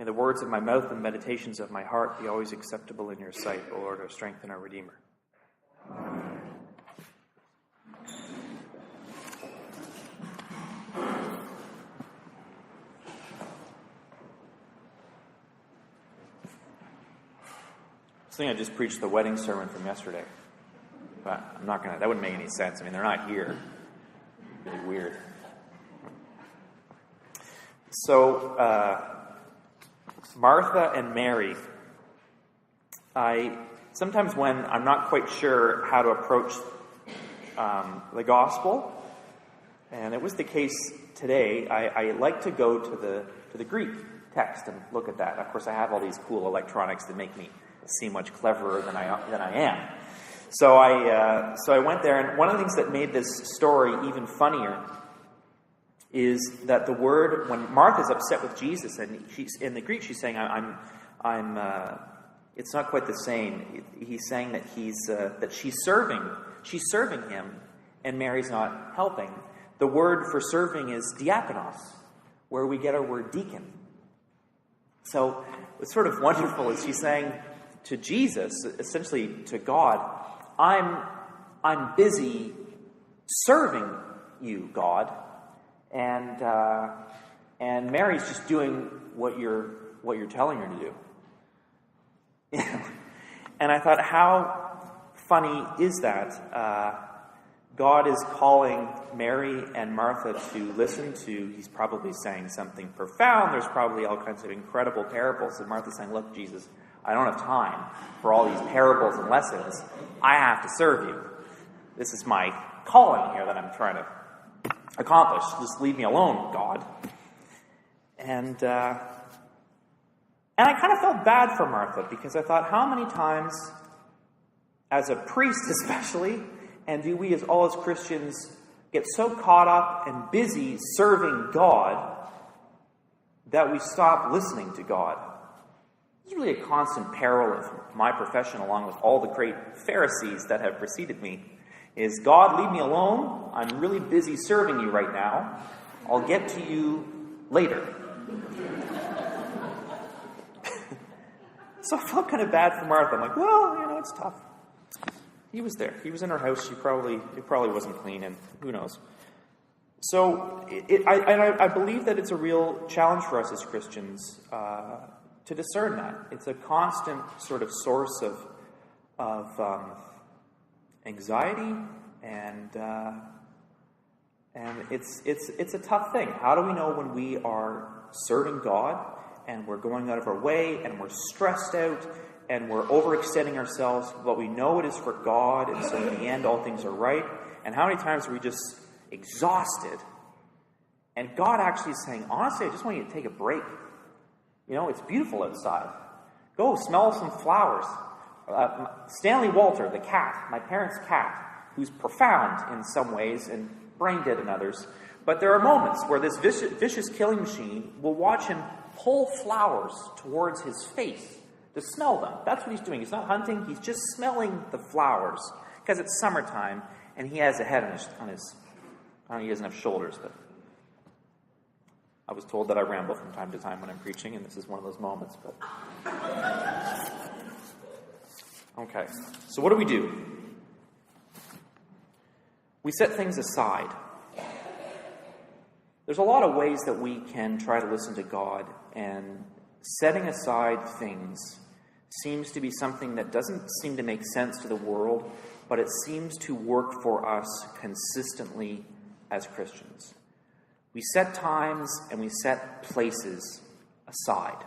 May the words of my mouth and meditations of my heart be always acceptable in your sight, O Lord, our strength and our Redeemer. I think I just preached the wedding sermon from yesterday, but I'm not gonna. That wouldn't make any sense. I mean, they're not here. It's really weird. So, Martha and Mary. Sometimes when I'm not quite sure how to approach the gospel, and it was the case today, I like to go to the Greek text and look at that. Of course, I have all these cool electronics that make me seem much cleverer than I am. So I went there, and one of the things that made this story even funnier is that the word, when Martha's upset with Jesus, and she's in the Greek, she's saying, it's not quite the same. He's saying that that she's serving him, and Mary's not helping. The word for serving is diakonos, where we get our word deacon. So it's sort of wonderful as she's saying to Jesus, essentially to God, I'm busy serving you, God, and Mary's just doing what you're telling her to do. And I thought, how funny is that? God is calling Mary and Martha to listen to. He's probably saying something profound. There's probably all kinds of incredible parables. And Martha's saying, look, Jesus, I don't have time for all these parables and lessons. I have to serve you. This is my calling here that I'm trying to accomplish. Just leave me alone, God. And I kind of felt bad for Martha, because I thought, how many times, as a priest especially, and do we as Christians get so caught up and busy serving God that we stop listening to God? It's really a constant peril of my profession, along with all the great Pharisees that have preceded me, is God, leave me alone. I'm really busy serving you right now. I'll get to you later. So I felt kind of bad for Martha. I'm like, well, it's tough. He was there. He was in her house. It probably wasn't clean, and who knows. So I believe that it's a real challenge for us as Christians to discern that. It's a constant sort of source of anxiety, and it's a tough thing. How do we know when we are serving God and we're going out of our way and we're stressed out and we're overextending ourselves, but we know it is for God, and so in the end all things are right? And how many times are we just exhausted? And God actually is saying, honestly, I just want you to take a break. It's beautiful outside. Go smell some flowers. Stanley Walter, the cat, my parents' cat, who's profound in some ways and brain dead in others. But there are moments where this vicious killing machine will watch him pull flowers towards his face to smell them. That's what he's doing. He's not hunting. He's just smelling the flowers, because it's summertime and he has a head on his he doesn't have shoulders, but I was told that I ramble from time to time when I'm preaching, and this is one of those moments. But okay, so what do? We set things aside. There's a lot of ways that we can try to listen to God, and setting aside things seems to be something that doesn't seem to make sense to the world, but it seems to work for us consistently as Christians. We set times and we set places aside.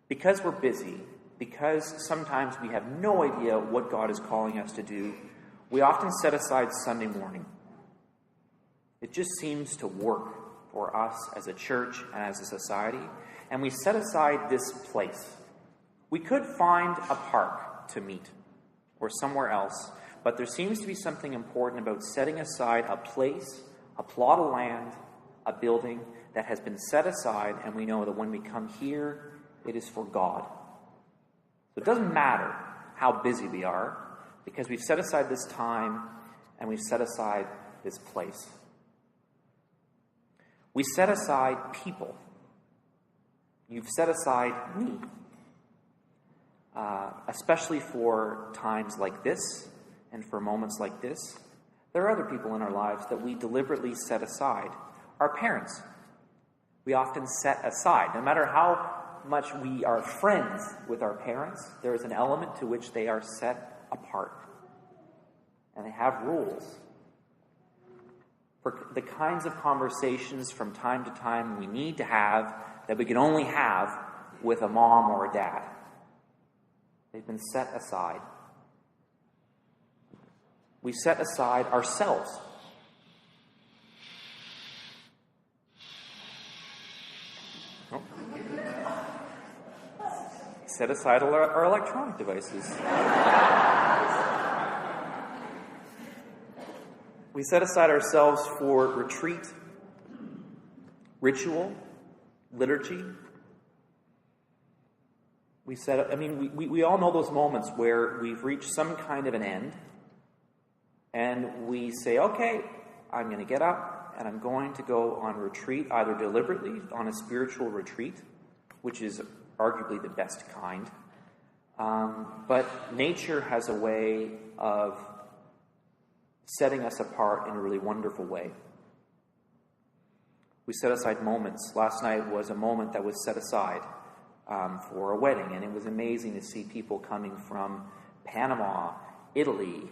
Because we're busy, because sometimes we have no idea what God is calling us to do, we often set aside Sunday morning. It just seems to work for us as a church and as a society, and we set aside this place. We could find a park to meet or somewhere else, but there seems to be something important about setting aside a place, a plot of land, a building that has been set aside, and we know that when we come here, it is for God. So it doesn't matter how busy we are, because we've set aside this time and we've set aside this place. We set aside people. You've set aside me, especially for times like this and for moments like this. There are other people in our lives that we deliberately set aside. Our parents, we often set aside. No matter how much we are friends with our parents, there is an element to which they are set apart. And they have rules for the kinds of conversations from time to time we need to have that we can only have with a mom or a dad. They've been set aside. We set aside ourselves. Oh. Set aside our electronic devices. We set aside ourselves for retreat, ritual, liturgy. We all know those moments where we've reached some kind of an end, and we say, okay, I'm going to get up, and I'm going to go on retreat, either deliberately on a spiritual retreat, which is arguably the best kind. But nature has a way of setting us apart in a really wonderful way. We set aside moments. Last night was a moment that was set aside for a wedding, and it was amazing to see people coming from Panama, Italy,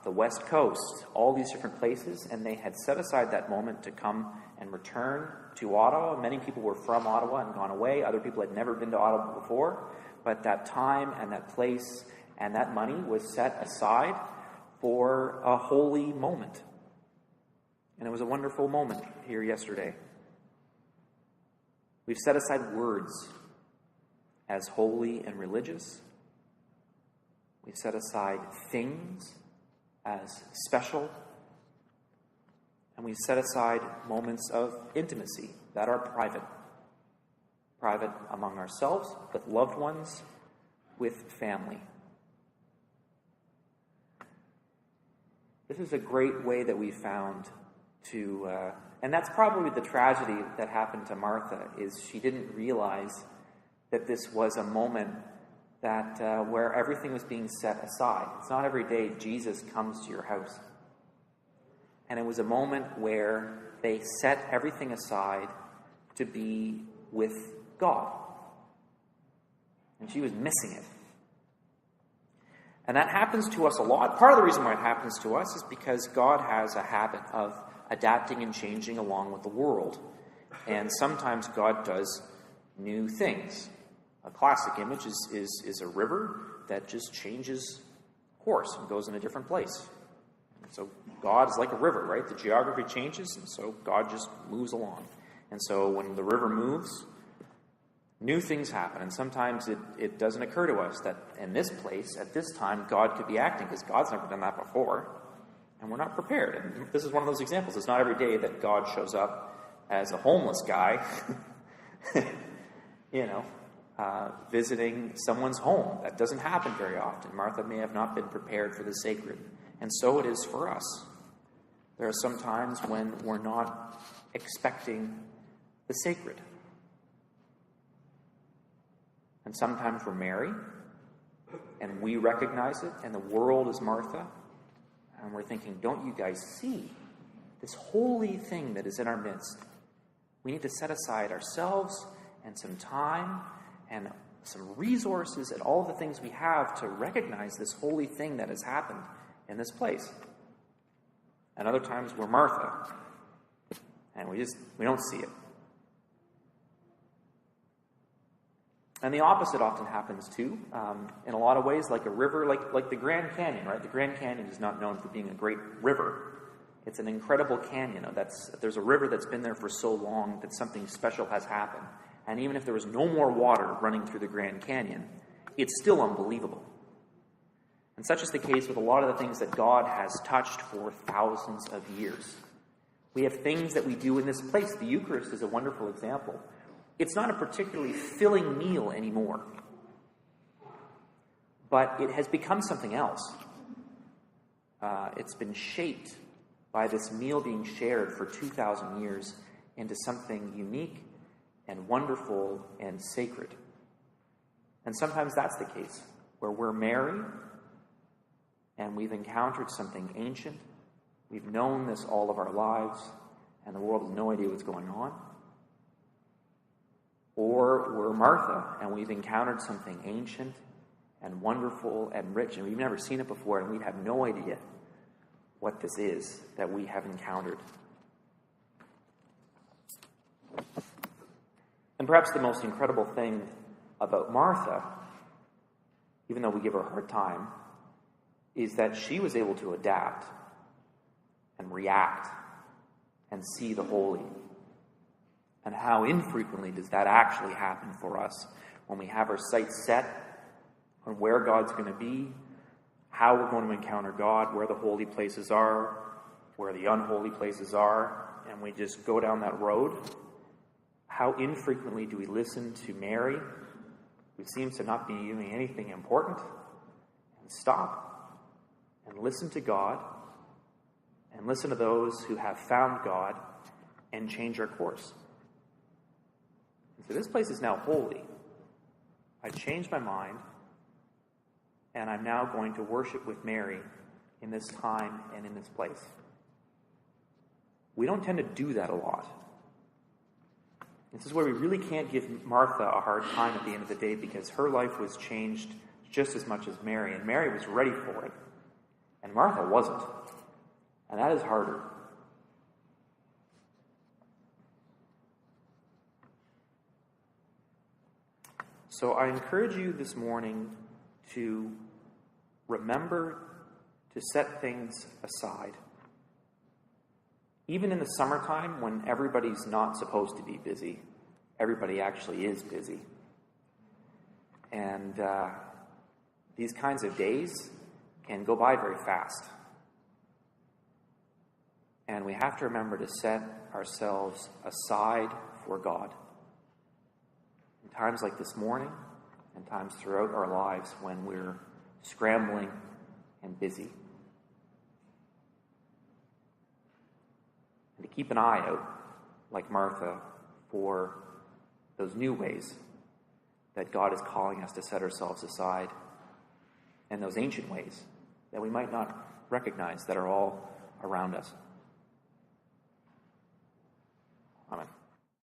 the West Coast, all these different places, and they had set aside that moment to come and return to Ottawa. Many people were from Ottawa and gone away. Other people had never been to Ottawa before, but that time and that place and that money was set aside for a holy moment. And it was a wonderful moment here yesterday. We've set aside words as holy and religious. We've set aside things as special. And we've set aside moments of intimacy that are private. Private among ourselves, with loved ones, with family. This is a great way that we found to, and that's probably the tragedy that happened to Martha, is she didn't realize that this was a moment that where everything was being set aside. It's not every day Jesus comes to your house. And it was a moment where they set everything aside to be with God. And she was missing it. And that happens to us a lot. Part of the reason why it happens to us is because God has a habit of adapting and changing along with the world. And sometimes God does new things. A classic image is a river that just changes course and goes in a different place. And so God is like a river, right? The geography changes, and so God just moves along. And so when the river moves, new things happen, and sometimes it doesn't occur to us that in this place, at this time, God could be acting, because God's never done that before, and we're not prepared. And this is one of those examples. It's not every day that God shows up as a homeless guy, visiting someone's home. That doesn't happen very often. Martha may have not been prepared for the sacred, and so it is for us. There are some times when we're not expecting the sacred. And sometimes we're Mary, and we recognize it, and the world is Martha, and we're thinking, don't you guys see this holy thing that is in our midst? We need to set aside ourselves and some time and some resources and all the things we have to recognize this holy thing that has happened in this place. And other times we're Martha, and we don't see it. And the opposite often happens too, in a lot of ways, like a river, like the Grand Canyon, right? The Grand Canyon is not known for being a great river. It's an incredible canyon. There's a river that's been there for so long that something special has happened. And even if there was no more water running through the Grand Canyon, it's still unbelievable. And such is the case with a lot of the things that God has touched for thousands of years. We have things that we do in this place. The Eucharist is a wonderful example. It's not a particularly filling meal anymore, but it has become something else. It's been shaped by this meal being shared for 2,000 years into something unique and wonderful and sacred. And sometimes that's the case, where we're Mary and we've encountered something ancient. We've known this all of our lives, and the world has no idea what's going on. Or we're Martha, and we've encountered something ancient and wonderful and rich, and we've never seen it before, and we have no idea what this is that we have encountered. And perhaps the most incredible thing about Martha, even though we give her a hard time, is that she was able to adapt and react and see the holy. And how infrequently does that actually happen for us when we have our sights set on where God's going to be, how we're going to encounter God, where the holy places are, where the unholy places are, and we just go down that road. How infrequently do we listen to Mary, who seems to not be doing anything important, and stop and listen to God and listen to those who have found God and change our course. And so this place is now holy. I've changed my mind, and I'm now going to worship with Mary in this time and in this place. We don't tend to do that a lot. This is where we really can't give Martha a hard time at the end of the day, because her life was changed just as much as Mary, and Mary was ready for it, and Martha wasn't. And that is harder. So I encourage you this morning to remember to set things aside. Even in the summertime, when everybody's not supposed to be busy, everybody actually is busy. And these kinds of days can go by very fast. And we have to remember to set ourselves aside for God. In times like this morning, and times throughout our lives when we're scrambling and busy. And to keep an eye out, like Martha, for those new ways that God is calling us to set ourselves aside, and those ancient ways that we might not recognize that are all around us.